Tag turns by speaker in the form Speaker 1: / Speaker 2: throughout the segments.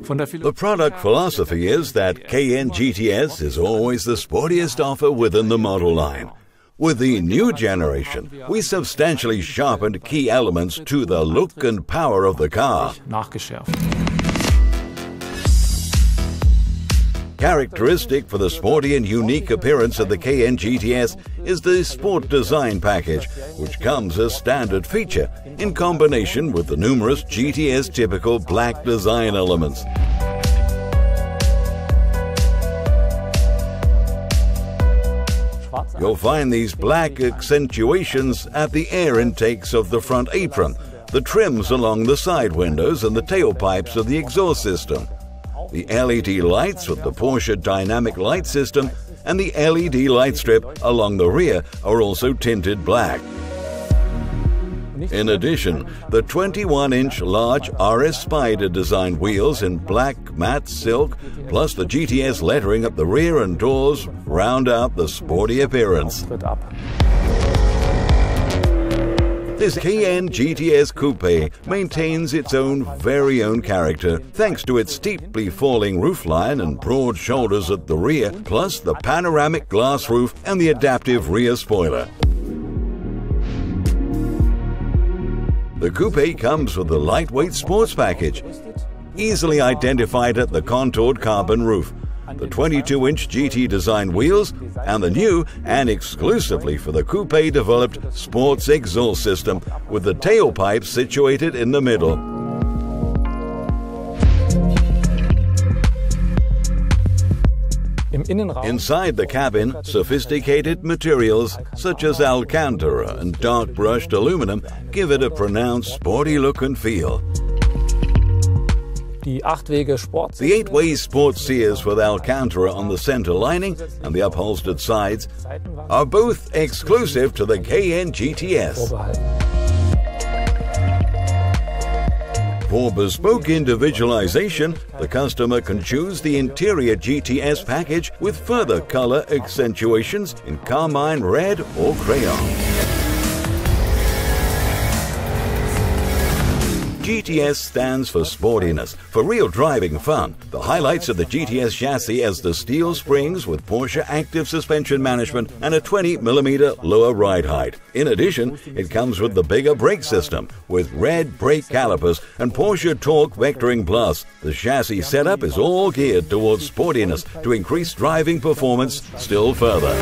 Speaker 1: The product philosophy is that Cayenne GTS is always the sportiest offer within the model line. With the new generation, we substantially sharpened key elements to the look and power of the car. Characteristic for the sporty and unique appearance of the Cayenne GTS is the Sport Design package, which comes as standard feature in combination with the numerous GTS typical black design elements. You'll find these black accentuations at the air intakes of the front apron, the trims along the side windows and the tailpipes of the exhaust system. The LED lights with the Porsche dynamic light system and the LED light strip along the rear are also tinted black. In addition, the 21-inch large RS Spider design wheels in black matte silk plus the GTS lettering up the rear and doors round out the sporty appearance. This Cayenne GTS Coupe maintains its very own character thanks to its steeply falling roofline and broad shoulders at the rear, plus the panoramic glass roof and the adaptive rear spoiler. The Coupe comes with the lightweight sports package, easily identified at the contoured carbon roof, the 22-inch GT design wheels, and the new and exclusively for the Coupe developed sports exhaust system with the tailpipe situated in the middle. Inside the cabin, sophisticated materials such as Alcantara and dark brushed aluminum give it a pronounced sporty look and feel. The 8-way sport sears with Alcantara on the center lining and the upholstered sides are both exclusive to the Cayenne GTS. For bespoke individualization, the customer can choose the interior GTS package with further color accentuations in carmine red or crayon. GTS stands for sportiness, for real driving fun. The highlights of the GTS chassis as the steel springs with Porsche active suspension management and a 20mm lower ride height. In addition, it comes with the bigger brake system with red brake calipers and Porsche Torque Vectoring Plus. The chassis setup is all geared towards sportiness to increase driving performance still further.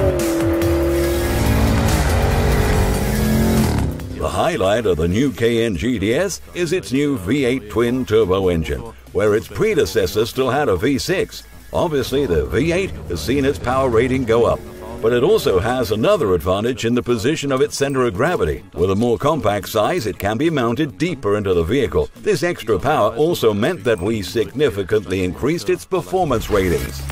Speaker 1: The highlight of the new Cayenne GTS is its new V8 twin-turbo engine, where its predecessor still had a V6. Obviously, the V8 has seen its power rating go up, but it also has another advantage in the position of its center of gravity. With a more compact size, it can be mounted deeper into the vehicle. This extra power also meant that we significantly increased its performance ratings.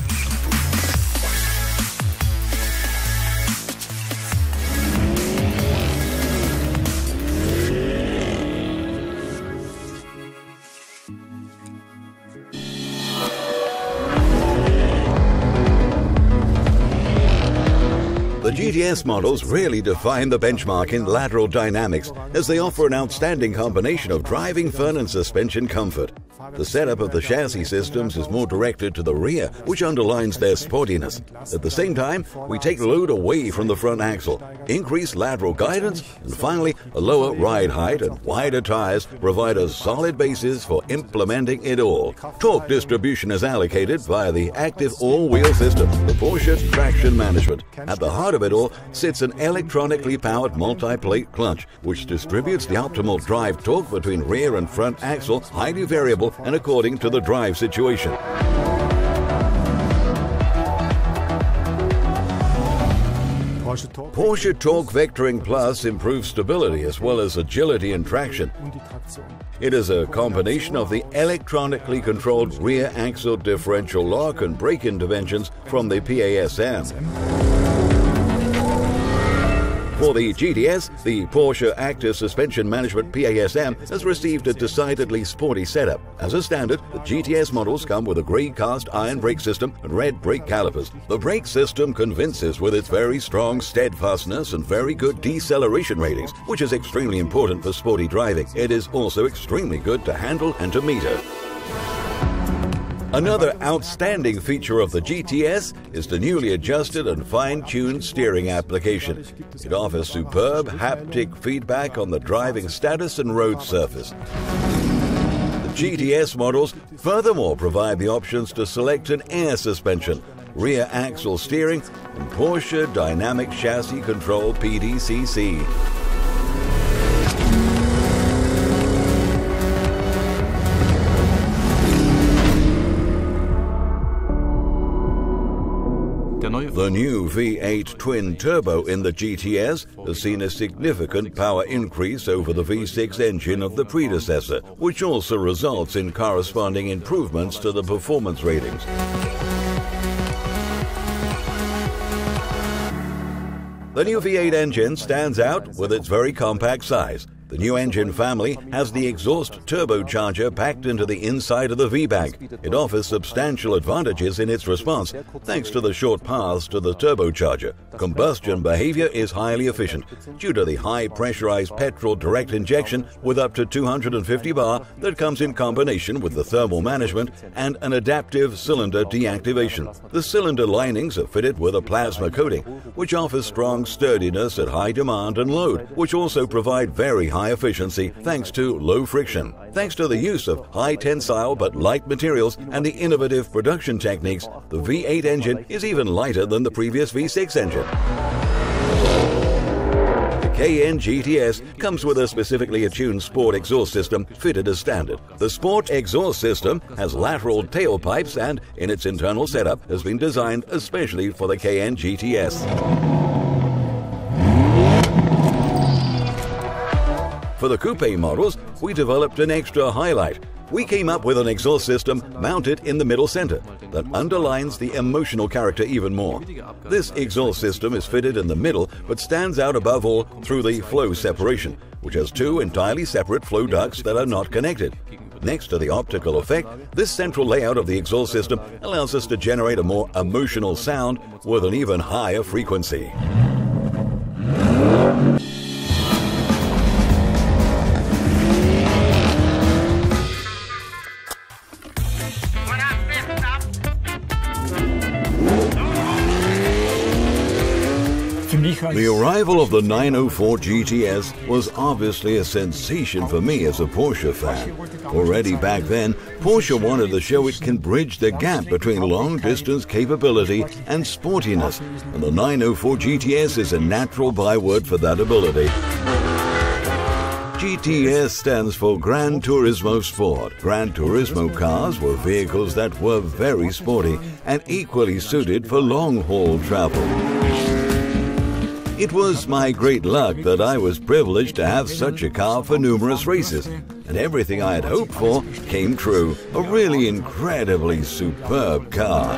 Speaker 1: The GTS models really define the benchmark in lateral dynamics as they offer an outstanding combination of driving fun and suspension comfort. The setup of the chassis systems is more directed to the rear, which underlines their sportiness. At the same time, we take load away from the front axle, increase lateral guidance, and finally, a lower ride height and wider tires provide a solid basis for implementing it all. Torque distribution is allocated via the active all-wheel system, the Porsche traction management. At the heart of it all sits an electronically powered multi-plate clutch, which distributes the optimal drive torque between rear and front axle, highly variable and according to the drive situation. Porsche Torque Vectoring Plus improves stability as well as agility and traction. It is a combination of the electronically controlled rear axle differential lock and brake interventions from the PASM. For the GTS, the Porsche Active Suspension Management PASM has received a decidedly sporty setup. As a standard, the GTS models come with a grey cast iron brake system and red brake calipers. The brake system convinces with its very strong steadfastness and very good deceleration ratings, which is extremely important for sporty driving. It is also extremely good to handle and to meter. Another outstanding feature of the GTS is the newly adjusted and fine-tuned steering application. It offers superb haptic feedback on the driving status and road surface. The GTS models furthermore provide the options to select an air suspension, rear axle steering, and Porsche Dynamic Chassis Control PDCC. The new V8 twin-turbo in the GTS has seen a significant power increase over the V6 engine of the predecessor, which also results in corresponding improvements to the performance ratings. The new V8 engine stands out with its very compact size. The new engine family has the exhaust turbocharger packed into the inside of the V-bag. It offers substantial advantages in its response, thanks to the short paths to the turbocharger. Combustion behavior is highly efficient due to the high pressurized petrol direct injection with up to 250 bar that comes in combination with the thermal management and an adaptive cylinder deactivation. The cylinder linings are fitted with a plasma coating, which offers strong sturdiness at high demand and load, which also provide very high efficiency thanks to low friction. Thanks to the use of high tensile but light materials and the innovative production techniques, the V8 engine is even lighter than the previous V6 engine. The Cayenne GTS comes with a specifically attuned sport exhaust system fitted as standard. The sport exhaust system has lateral tailpipes and, in its internal setup, has been designed especially for the Cayenne GTS. For the Coupe models, we developed an extra highlight. We came up with an exhaust system mounted in the middle center that underlines the emotional character even more. This exhaust system is fitted in the middle but stands out above all through the flow separation, which has two entirely separate flow ducts that are not connected. Next to the optical effect, this central layout of the exhaust system allows us to generate a more emotional sound with an even higher frequency. The arrival of the 904 GTS was obviously a sensation for me as a Porsche fan. Already back then, Porsche wanted to show it can bridge the gap between long-distance capability and sportiness, and the 904 GTS is a natural byword for that ability. GTS stands for Gran Turismo Sport. Gran Turismo cars were vehicles that were very sporty and equally suited for long-haul travel. It was my great luck that I was privileged to have such a car for numerous races, and everything I had hoped for came true. A really incredibly superb car.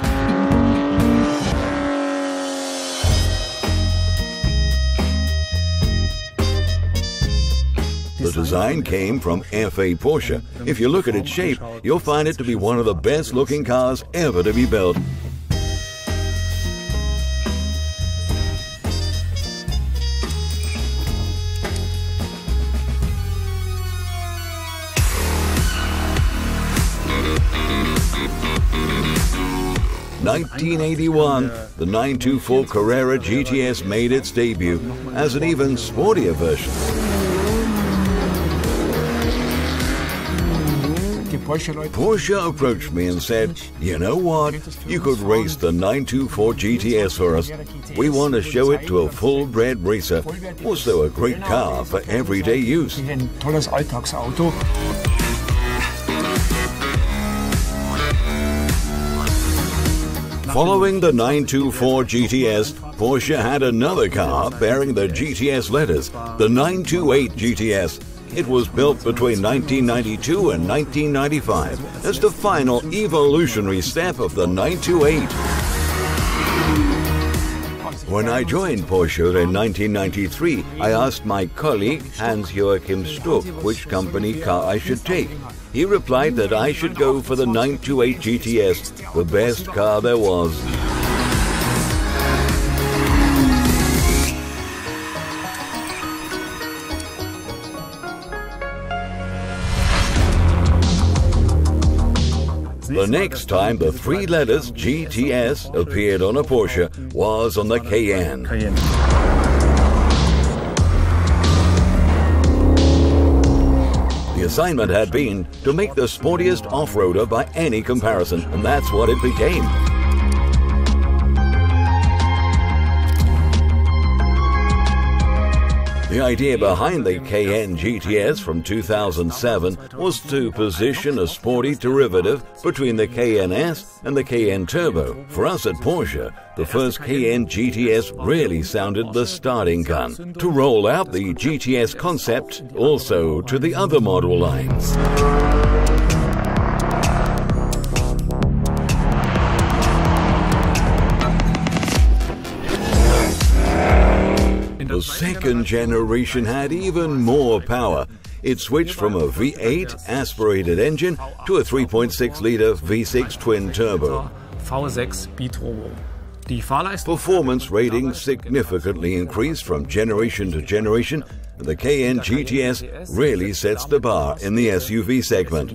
Speaker 1: The design came from FA Porsche. If you look at its shape, you'll find it to be one of the best looking cars ever to be built. In 1981, the 924 Carrera GTS made its debut as an even sportier version. Porsche approached me and said, "You know what? You could race the 924 GTS for us. We want to show it to a full-bred racer. Also a great car for everyday use." Following the 924 GTS, Porsche had another car bearing the GTS letters, the 928 GTS. It was built between 1992 and 1995 as the final evolutionary step of the 928. When I joined Porsche in 1993, I asked my colleague Hans-Joachim Stuck which company car I should take. He replied that I should go for the 928 GTS, the best car there was. The The next time the three letters GTS appeared on a Porsche was on the Cayenne. The assignment had been to make the sportiest off-roader by any comparison, and that's what it became. The idea behind the Cayenne GTS from 2007 was to position a sporty derivative between the Cayenne S and the Cayenne Turbo. For us at Porsche, the first Cayenne GTS really sounded the starting gun to roll out the GTS concept also to the other model lines. The second generation had even more power. It switched from a V8 aspirated engine to a 3.6-liter V6 twin-turbo. Performance ratings significantly increased from generation to generation, and the Cayenne GTS really sets the bar in the SUV segment.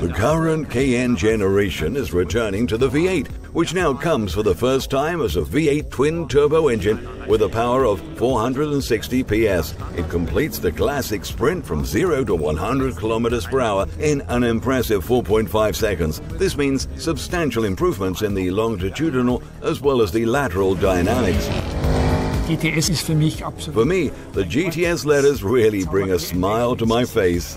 Speaker 1: The current Cayenne generation is returning to the V8, which now comes for the first time as a V8 twin-turbo engine with a power of 460 PS. It completes the classic sprint from 0 to 100 kilometers per hour in an impressive 4.5 seconds. This means substantial improvements in the longitudinal as well as the lateral dynamics. For me, the GTS letters really bring a smile to my face.